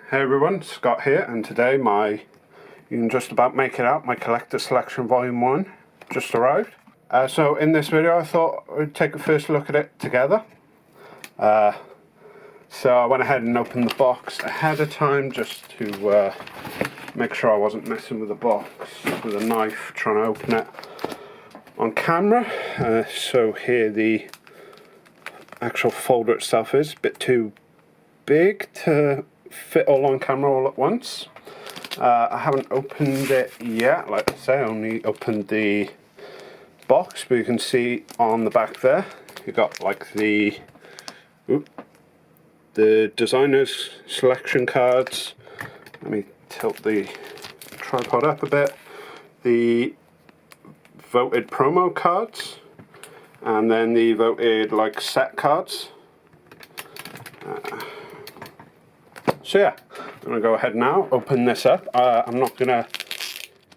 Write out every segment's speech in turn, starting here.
Hey everyone, Scott here, and today you can just about make it out, my Collector Selection Volume 1 just arrived. So in this video I thought we'd take a first look at it together. So I went ahead and opened the box ahead of time just to make sure I wasn't messing with the box with a knife trying to open it on camera. So here the actual folder itself is a bit too big to fit all on camera all at once. I haven't opened it yet, like I say, I only opened the box, but you can see on the back there you got like the designer's selection cards. Let me tilt the tripod up a bit. The voted promo cards, and then the voted like set cards. So yeah, I'm going to go ahead now, open this up. I'm not going to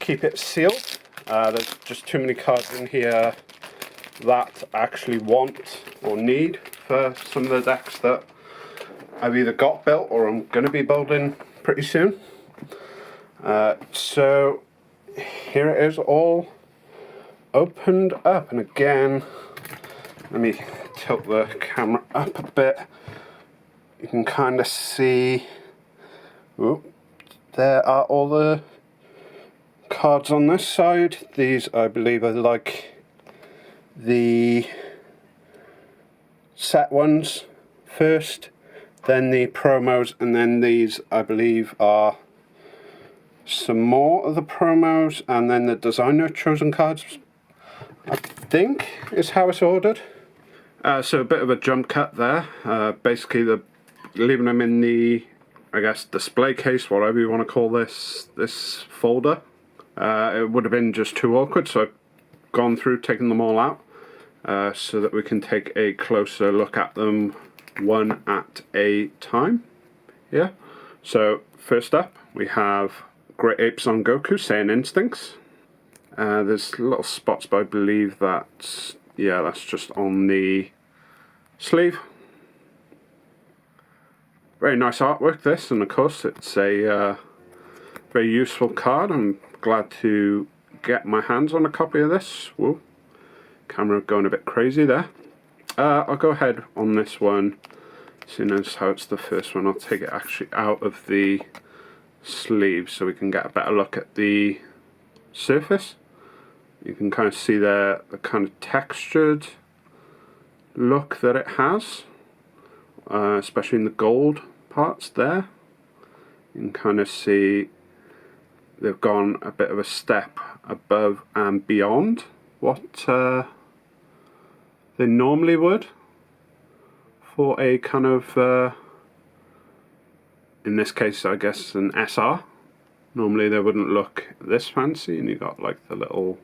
keep it sealed. There's just too many cards in here that I actually want or need for some of the decks that I've either got built or I'm going to be building pretty soon. So here it is, all opened up. And again, let me tilt the camera up a bit. You can kind of see, there are all the cards on this side. These I believe are like the set ones first, then the promos, and then these I believe are some more of the promos, and then the designer chosen cards, I think is how it's ordered. So a bit of a jump cut there. Basically leaving them in the, I guess, display case, whatever you want to call this folder. It would have been just too awkward, so I've gone through, taken them all out, so that we can take a closer look at them one at a time. Yeah. So first up we have Great Apes on Goku, Saiyan Instincts. There's little spots, but I believe that's just on the sleeve. Very nice artwork this, and of course it's a very useful card. I'm glad to get my hands on a copy of this. Whoa, camera going a bit crazy there. I'll go ahead on this one, seeing as how it's the first one. I'll take it actually out of the sleeve so we can get a better look at the surface. You can kind of see there the kind of textured look that it has, especially in the gold parts there. You can kind of see they've gone a bit of a step above and beyond what they normally would for a kind of, in this case I guess an SR. Normally they wouldn't look this fancy, and you got like the little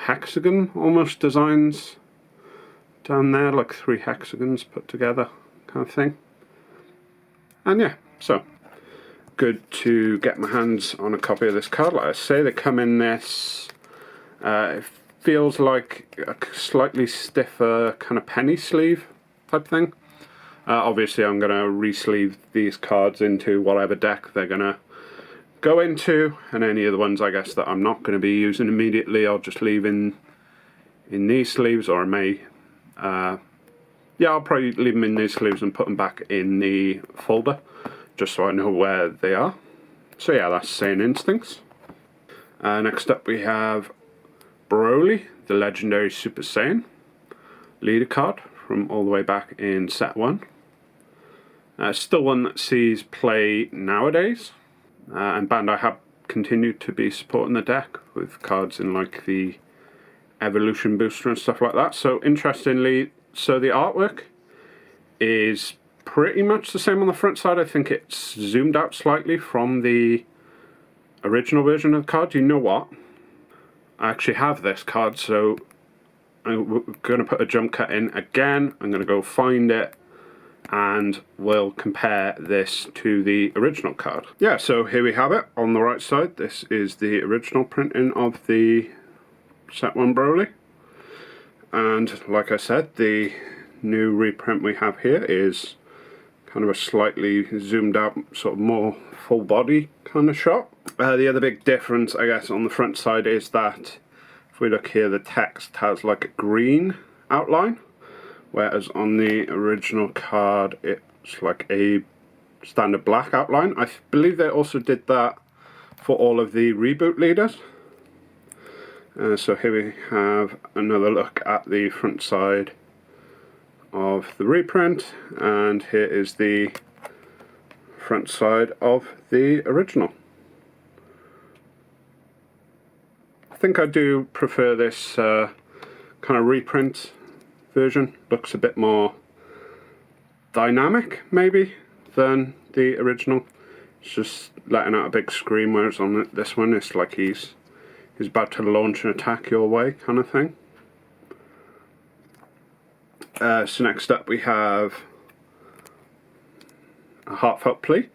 hexagon almost designs down there, like 3 hexagons put together kind of thing. And yeah, so good to get my hands on a copy of this card. Like I say, they come in this, it feels like a slightly stiffer kind of penny sleeve type thing. Obviously I'm going to re-sleeve these cards into whatever deck they're going to go into, and any of the ones I guess that I'm not going to be using immediately I'll just leave in these sleeves, or I may I'll probably leave them in these sleeves and put them back in the folder just so I know where they are. So yeah, that's Saiyan Instincts. Next up we have Broly, the legendary Super Saiyan leader card from all the way back in set 1. Still one that sees play nowadays, and Bandai have continued to be supporting the deck with cards in like the Evolution Booster and stuff like that. So interestingly, so the artwork is pretty much the same on the front side. I think it's zoomed out slightly from the original version of the card. You know what? I actually have this card, so I'm going to put a jump cut in again. I'm going to go find it, and we'll compare this to the original card. Yeah, so here we have it on the right side. This is the original printing of the set 1 Broly. And like I said, the new reprint we have here is kind of a slightly zoomed out, sort of more full body kind of shot. The other big difference, I guess, on the front side is that if we look here, the text has like a green outline, whereas on the original card it's like a standard black outline. I believe they also did that for all of the reboot leaders. So here we have another look at the front side of the reprint, and here is the front side of the original. I think I do prefer this kind of reprint version. Looks a bit more dynamic maybe than the original. It's just letting out a big scream, whereas on this one it's like he's about to launch an attack your way kind of thing. So next up we have a heartfelt plea.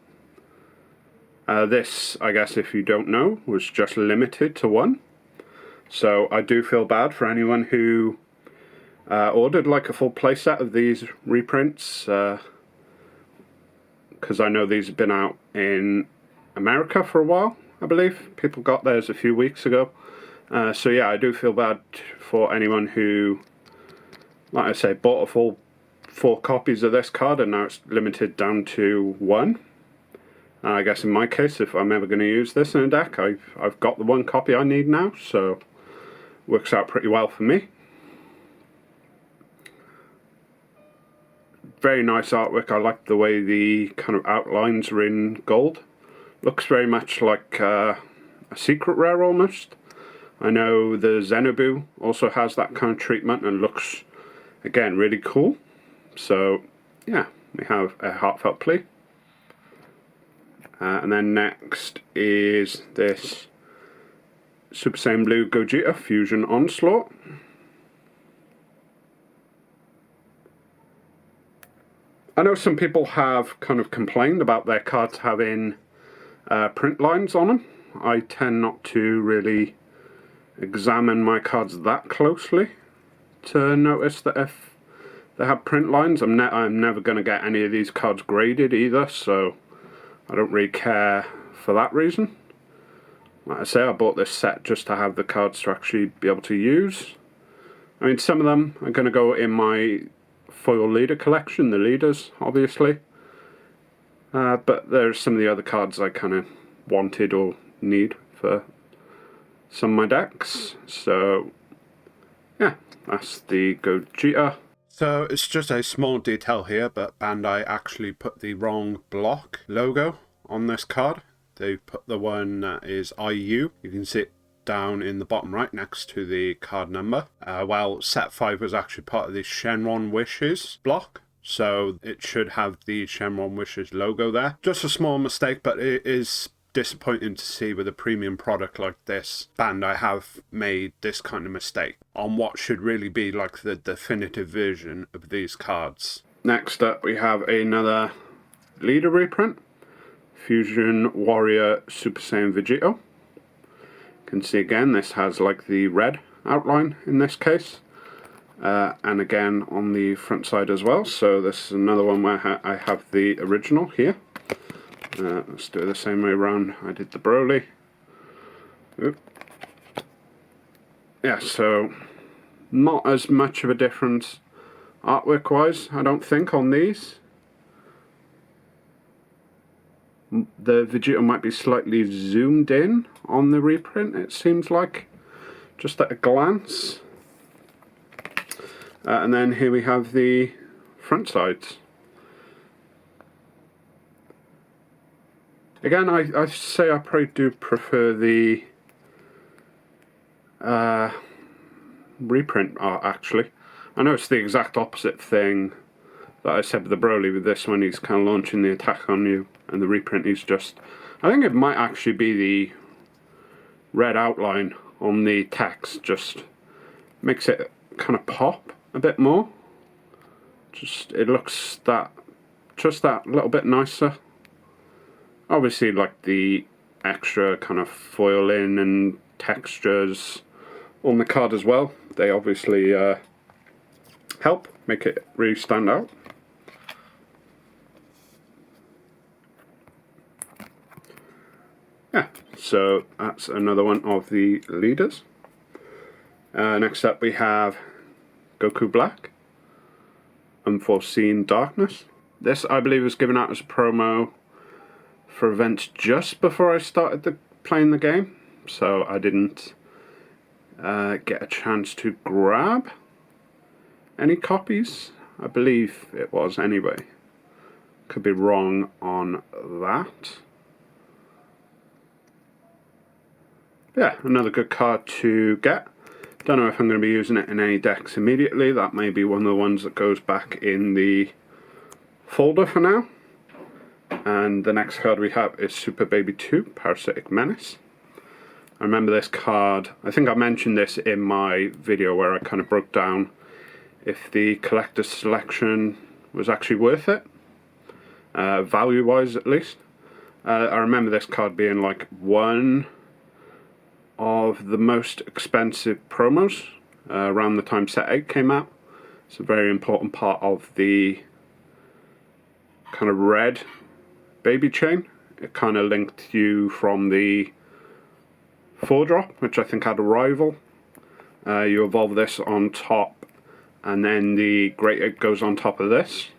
This, I guess if you don't know, was just limited to one. So I do feel bad for anyone who ordered like a full playset of these reprints, because I know these have been out in America for a while, I believe. People got theirs a few weeks ago. So yeah, I do feel bad for anyone who, like I say, bought a full 4 copies of this card and now it's limited down to 1. I guess in my case, if I'm ever going to use this in a deck, I've got the 1 copy I need now, so it works out pretty well for me. Very nice artwork. I like the way the kind of outlines are in gold. Looks very much like a secret rare almost. I know the Xenobu also has that kind of treatment and looks, again, really cool. So yeah, we have a heartfelt plea. And then next is this Super Saiyan Blue Gogeta Fusion Onslaught. I know some people have kind of complained about their cards having print lines on them. I tend not to really examine my cards that closely to notice that if they have print lines. I'm never going to get any of these cards graded either, so I don't really care for that reason. Like I say, I bought this set just to have the cards to actually be able to use. I mean, some of them are going to go in my foil leader collection, the leaders, obviously. But there's some of the other cards I kind of wanted or need for some of my decks. So, yeah, that's the Gogeta. So it's just a small detail here, but Bandai actually put the wrong block logo on this card. They put the one that is IU. You can see it down in the bottom right next to the card number. Well, set 5 was actually part of the Shenron Wishes block, so it should have the Shenron Wishes logo there. Just a small mistake, but it is disappointing to see with a premium product like this, Bandai have made this kind of mistake on what should really be like the definitive version of these cards. Next up we have another leader reprint, Fusion Warrior Super Saiyan Vegito. You can see again this has like the red outline in this case, and again on the front side as well. So this is another one where I have the original here. Let's do it the same way around I did the Broly. Oop. Yeah, so not as much of a difference artwork wise, I don't think, on these. The Vegeta might be slightly zoomed in on the reprint, it seems like, just at a glance. And then here we have the front sides. Again, I say I probably do prefer the reprint art, actually. I know it's the exact opposite thing that I said with the Broly. With this one, he's kind of launching the attack on you, and the reprint is just... I think it might actually be the red outline on the text, just makes it kind of pop a bit more. Just, it looks just that little bit nicer. Obviously, like the extra kind of foiling and textures on the card as well, they obviously help make it really stand out. yeah, so that's another one of the leaders. Next up we have Goku Black, Unforeseen Darkness. This, I believe, was given out as a promo for events just before I started playing the game, so I didn't get a chance to grab any copies. I believe it was anyway. Could be wrong on that. Yeah, another good card to get. Don't know if I'm going to be using it in any decks immediately. That may be one of the ones that goes back in the folder for now. And the next card we have is Super Baby 2, Parasitic Menace. I remember this card, I think I mentioned this in my video where I kind of broke down if the collector's selection was actually worth it, value-wise at least. I remember this card being like one of the most expensive promos around the time Set 8 came out. It's a very important part of the kind of red baby chain. It kind of linked you from the 4-drop, which I think had a rival. You evolve this on top, and then the Great Egg goes on top of this.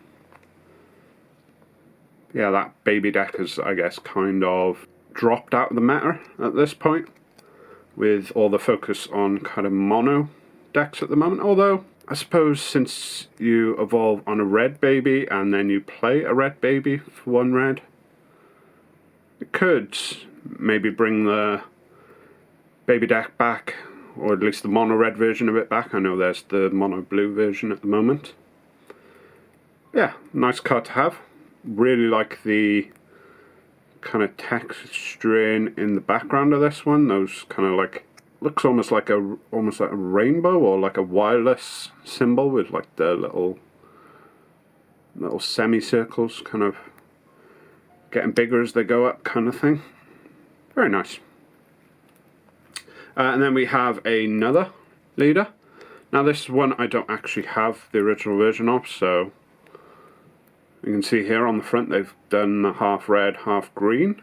Yeah, that baby deck has, I guess, kind of dropped out of the meta at this point, with all the focus on kind of mono decks at the moment. Although, I suppose since you evolve on a red baby and then you play a red baby for 1 red, it could maybe bring the baby deck back, or at least the mono red version of it back. I know there's the mono blue version at the moment. Yeah, nice card to have. Really like the kind of texturing in the background of this one. Those kind of like, looks almost like a rainbow, or like a wireless symbol with like the little semicircles kind of getting bigger as they go up kind of thing. Very nice. And then we have another leader. Now this one I don't actually have the original version of, so you can see here on the front they've done half red, half green.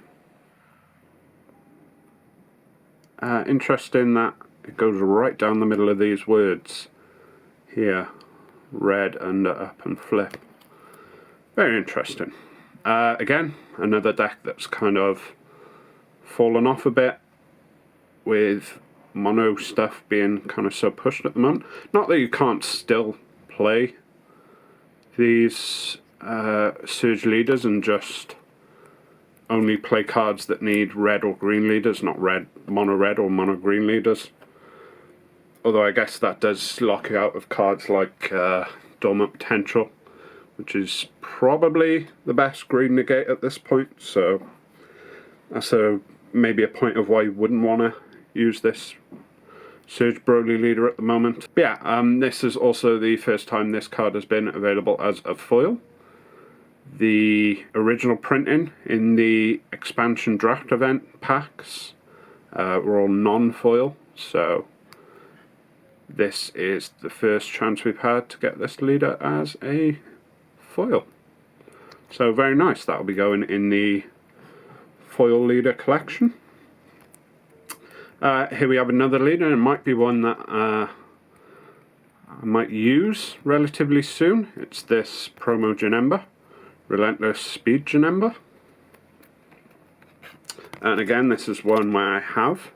Interesting that it goes right down the middle of these words here. Red, under, up and flip. Very interesting. Again, another deck that's kind of fallen off a bit, with mono stuff being kind of so pushed at the moment. Not that you can't still play these Surge leaders and just only play cards that need red or green leaders, not mono red or mono green leaders. Although I guess that does lock you out of cards like Dormant Potential, which is probably the best green negate at this point, so that's maybe a point of why you wouldn't want to use this Surge Broly leader at the moment. But yeah, this is also the first time this card has been available as a foil. The original printing in the expansion draft event packs were all non-foil, so this is the first chance we've had to get this leader as a foil. So very nice, that'll be going in the foil leader collection. Here we have another leader. It might be one that I might use relatively soon. It's this promo Janemba, Relentless Speed Janemba. And again, this is one where I have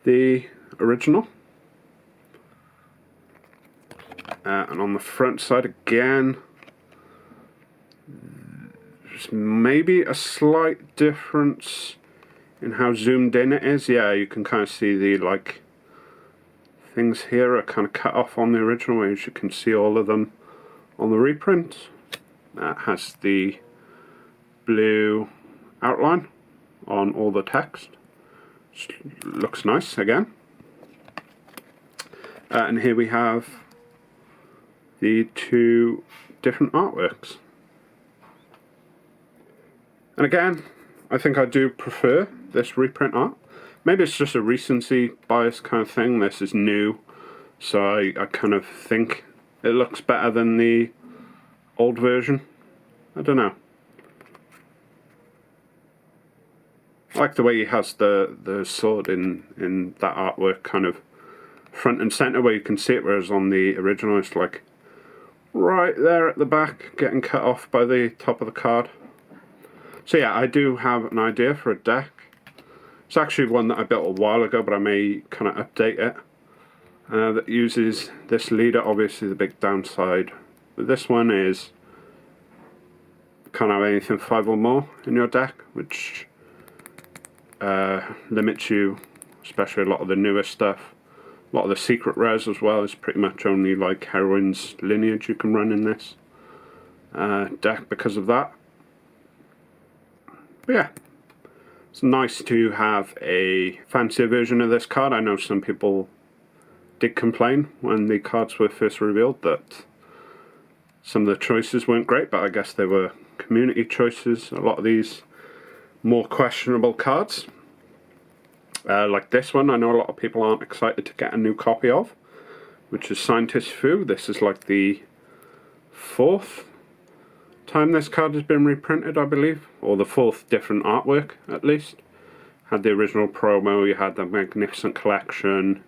the original. And on the front side again, there's maybe a slight difference in how zoomed in it is. Yeah, you can kind of see the like things here are kind of cut off on the original, whereas you can see all of them on the reprint. That has the blue outline on all the text. Looks nice again. And here we have the 2 different artworks. And again, I think I do prefer this reprint art. Maybe it's just a recency bias kind of thing. This is new, so I kind of think it looks better than the old version. I don't know. I like the way he has the sword in that artwork kind of front and center where you can see it, whereas on the original it's like right there at the back, getting cut off by the top of the card. So yeah, I do have an idea for a deck. It's actually one that I built a while ago, but I may kind of update it. That uses this leader. Obviously the big downside with this one is you can't have anything 5 or more in your deck, which limits you, especially a lot of the newer stuff. A lot of the secret rares as well is pretty much only like Heroine's lineage you can run in this deck because of that. But yeah, it's nice to have a fancier version of this card. I know some people did complain when the cards were first revealed that some of the choices weren't great, but I guess they were community choices. A lot of these more questionable cards, like this one, I know a lot of people aren't excited to get a new copy of, which is Scientist Fu. This is like the 4th time this card has been reprinted, I believe, or the 4th different artwork at least. Had the original promo, you had the Magnificent Collection,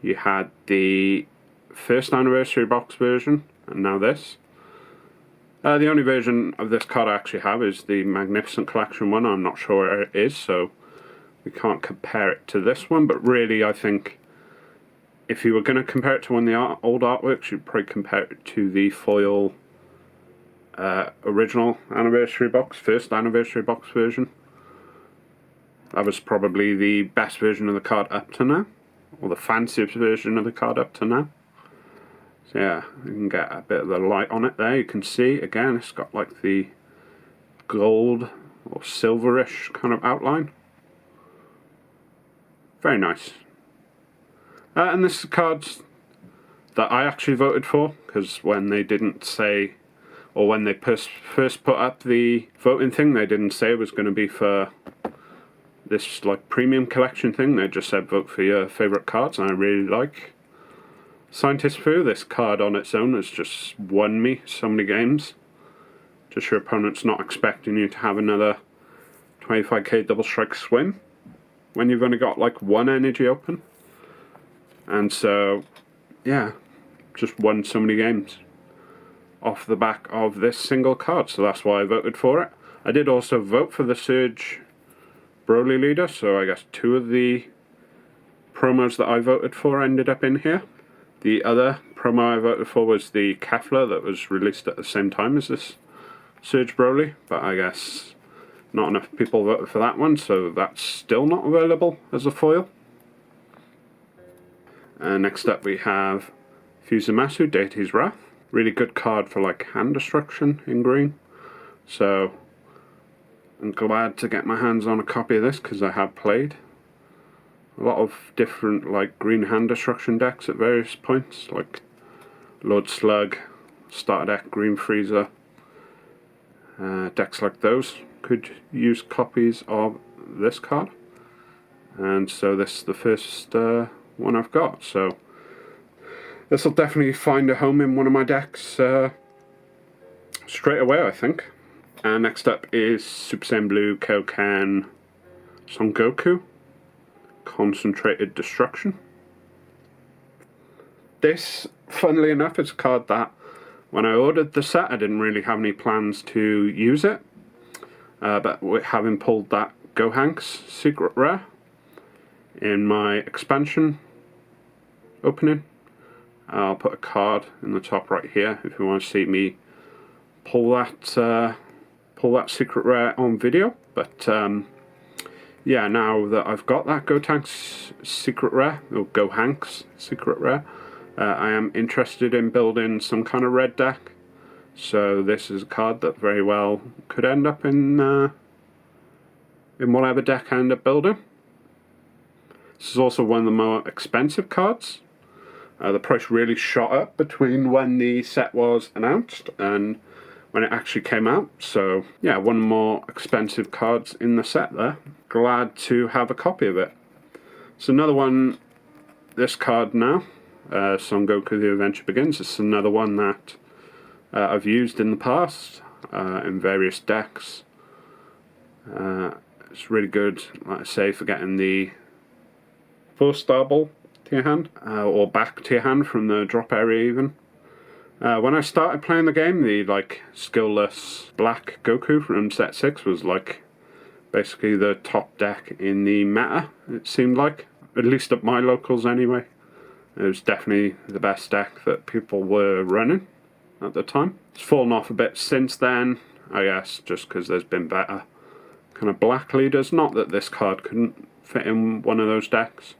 you had the 1st anniversary box version, and now this. The only version of this card I actually have is the Magnificent Collection one. I'm not sure where it is, so we can't compare it to this one, but really I think if you were going to compare it to one of the old artworks, you'd probably compare it to the foil original anniversary box, 1st anniversary box version. That was probably the best version of the card up to now, or the fanciest version of the card up to now. So yeah, you can get a bit of the light on it there. You can see, again, it's got like the gold or silverish kind of outline. Very nice. And this is cards that I actually voted for, because when they didn't say, or when they first put up the voting thing, they didn't say it was going to be for this like premium collection thing. They just said vote for your favourite cards, and I really like Scientist Fu. This card on its own has just won me so many games. Just your opponent's not expecting you to have another 25k double strike swing when you've only got like 1 energy open. And so yeah, just won so many games off the back of this single card, so that's why I voted for it. I did also vote for the Surge Broly leader, so I guess 2 of the promos that I voted for ended up in here. The other promo I voted for was the Kefla that was released at the same time as this Surge Broly, but I guess not enough people voted for that one, so that's still not available as a foil. Next up we have Fusamasu, Deity's Wrath. Really good card for like hand destruction in green. So I'm glad to get my hands on a copy of this because I have played a lot of different like green hand destruction decks at various points, like Lord Slug, starter deck, Green Freezer. Decks like those could use copies of this card, and so this is the first one I've got, so this will definitely find a home in one of my decks straight away, I think. And next up is Super Saiyan Blue Kaioken Son Goku, Concentrated Destruction. This, funnily enough, is a card that when I ordered the set I didn't really have any plans to use it, but having pulled that Gohanks secret rare in my expansion opening, I'll put a card in the top right here if you want to see me pull that secret rare on video. But yeah, now that I've got that Gotenks secret rare, or Gohanks secret rare, I am interested in building some kind of red deck. So this is a card that very well could end up in whatever deck I end up building. This is also one of the more expensive cards. The price really shot up between when the set was announced and when it actually came out. So yeah, one of the more expensive cards in the set there. Glad to have a copy of it. So another one, this card now, Son Goku The Adventure Begins. It's another one that I've used in the past in various decks. It's really good, like I say, for getting the 4-star ball to your hand, or back to your hand from the drop area even. When I started playing the game, the like skill-less black Goku from set 6 was like basically the top deck in the meta, it seemed like. At least at my locals anyway. It was definitely the best deck that people were running at the time. It's fallen off a bit since then, I guess, just because there's been better kind of black leaders. Not that this card couldn't fit in one of those decks.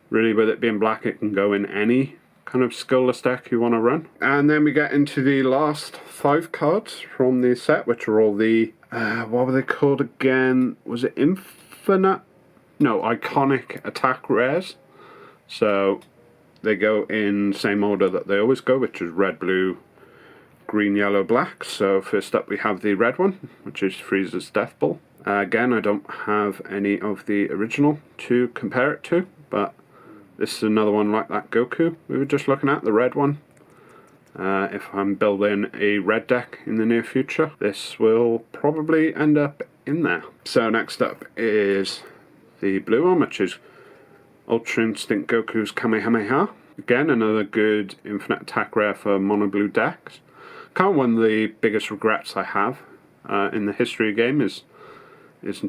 Really, with it being black, it can go in any kind of skillless deck you want to run. And then we get into the last 5 cards from the set, which are all the, what were they called again? Was it infinite? No, iconic attack rares. So they go in the same order that they always go, which is red, blue, green, yellow, black. So first up we have the red one, which is Frieza's Death Ball. Again, I don't have any of the original to compare it to, but this is another one like that Goku we were just looking at, the red one. If I'm building a red deck in the near future, this will probably end up in there. So next up is the blue one, which is Ultra Instinct Goku's Kamehameha. Again, another good infinite attack rare for mono blue decks. Kind of one of the biggest regrets I have in the history of the game is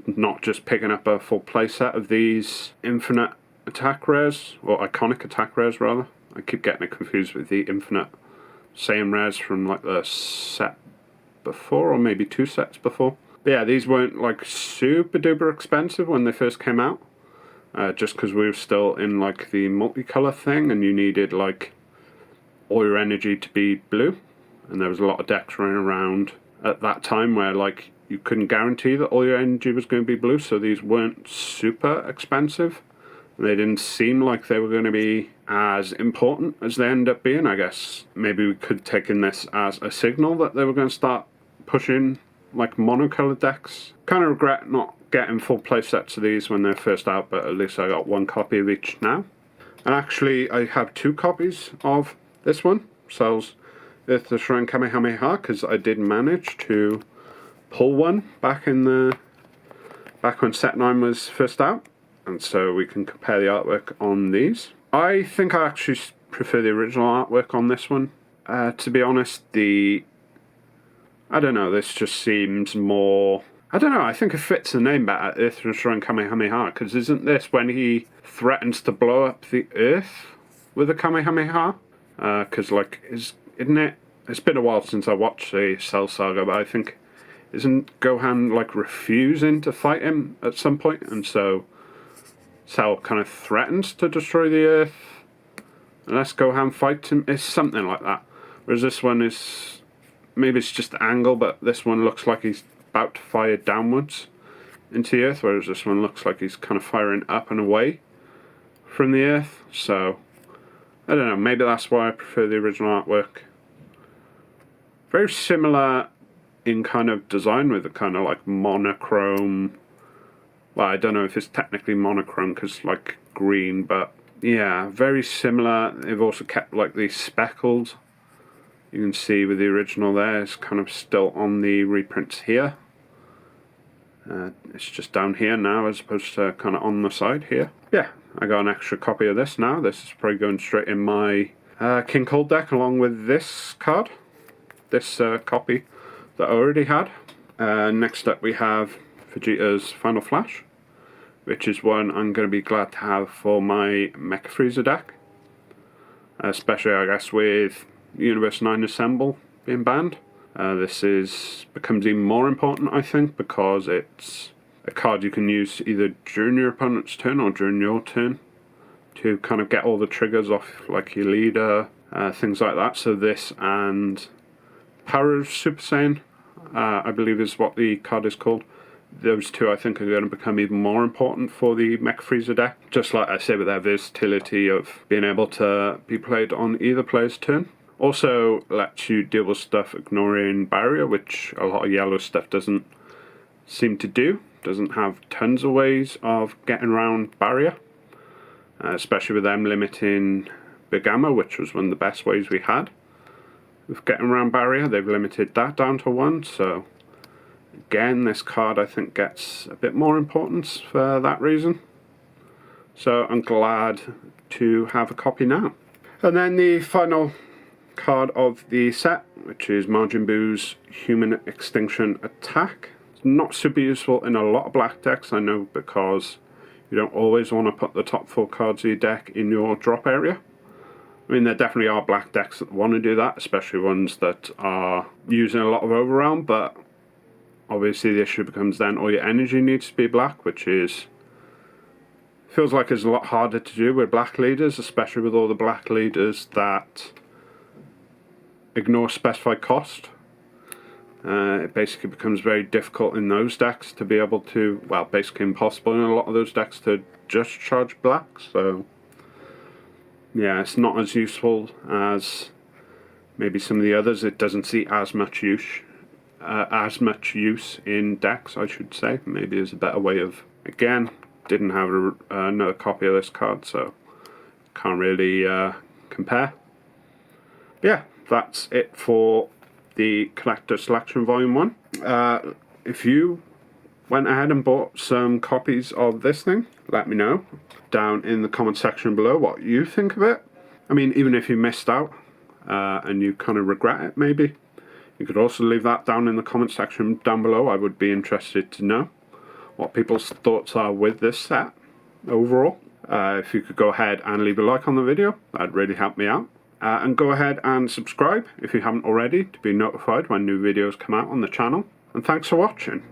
not just picking up a full playset of these infinite attack rares, or iconic attack rares rather. I keep getting it confused with the infinite Saiyan rares from like the set before, or maybe 2 sets before. But yeah, these weren't like super duper expensive when they first came out, just because we were still in like the multicolor thing and you needed like all your energy to be blue, and there was a lot of decks running around at that time where like you couldn't guarantee that all your energy was going to be blue, so these weren't super expensive. They didn't seem like they were going to be as important as they end up being. I guess maybe we could take in this as a signal that they were going to start pushing like monocolored decks. Kind of regret not getting full play sets of these when they're first out, but at least I got 1 copy of each now. And actually I have 2 copies of this one, Cell's Earth the Shrine Kamehameha, because I did manage to pull one back when set 9 was first out. And so we can compare the artwork on these. I think I actually prefer the original artwork on this one. To be honest, I don't know, this just seems more... I don't know, I think it fits the name better, Earth the Shrine Kamehameha, because isn't this when he threatens to blow up the Earth with a Kamehameha? Because, like, isn't it... It's been a while since I watched the Cell Saga, but I think... Isn't Gohan, like, refusing to fight him at some point? And so... Cell kind of threatens to destroy the Earth unless Gohan fights him. It's something like that. Whereas this one is, maybe it's just the angle, but this one looks like he's about to fire downwards into the Earth, whereas this one looks like he's kind of firing up and away from the Earth. So I don't know, maybe that's why I prefer the original artwork. Very similar in kind of design, with a kind of like monochrome. Well, I don't know if it's technically monochrome because like green, but yeah, very similar. They've also kept like these speckled. You can see with the original there, it's kind of still on the reprints here. It's just down here now as opposed to kind of on the side here. Yeah, I got an extra copy of this now. This is probably going straight in my King Cold deck along with this card. This copy that I already had. Next up we have Vegeta's Final Flash, which is one I'm going to be glad to have for my Mecha Frieza deck, especially I guess with Universe 9 Assemble being banned. This becomes even more important, I think, because it's a card you can use either during your opponent's turn or during your turn to kind of get all the triggers off like your leader, things like that. So this and Power of Super Saiyan, I believe is what the card is called. Those two I think are going to become even more important for the Mecha Frieza deck. Just like I say, with their versatility of being able to be played on either player's turn. Also lets you deal with stuff ignoring barrier, which a lot of yellow stuff doesn't seem to do. Doesn't have tons of ways of getting around barrier. Especially with them limiting Big Gamma, which was one of the best ways we had with getting around barrier. They've limited that down to 1, so Again, this card I think gets a bit more importance for that reason. So I'm glad to have a copy now. And then the final card of the set, which is Majin Buu's Human Extinction Attack. It's not super useful in a lot of black decks, I know, because you don't always want to put the top 4 cards of your deck in your drop area. I mean, there definitely are black decks that want to do that, especially ones that are using a lot of overwhelm, but obviously the issue becomes then all your energy needs to be black, which is feels like it's a lot harder to do with black leaders, especially with all the black leaders that ignore specified cost. It basically becomes very difficult in those decks to be able to, well, basically impossible in a lot of those decks to just charge black. So yeah, it's not as useful as maybe some of the others. It doesn't see as much use in decks, I should say. Maybe is a better way of, again, didn't have another copy of this card, so can't really compare. Yeah, that's it for the Collector Selection Volume 1. If you went ahead and bought some copies of this thing, let me know down in the comment section below what you think of it. I mean, even if you missed out and you kind of regret it, maybe, you could also leave that down in the comment section down below. I would be interested to know what people's thoughts are with this set overall. If you could go ahead and leave a like on the video, that'd really help me out. And go ahead and subscribe if you haven't already to be notified when new videos come out on the channel. And thanks for watching.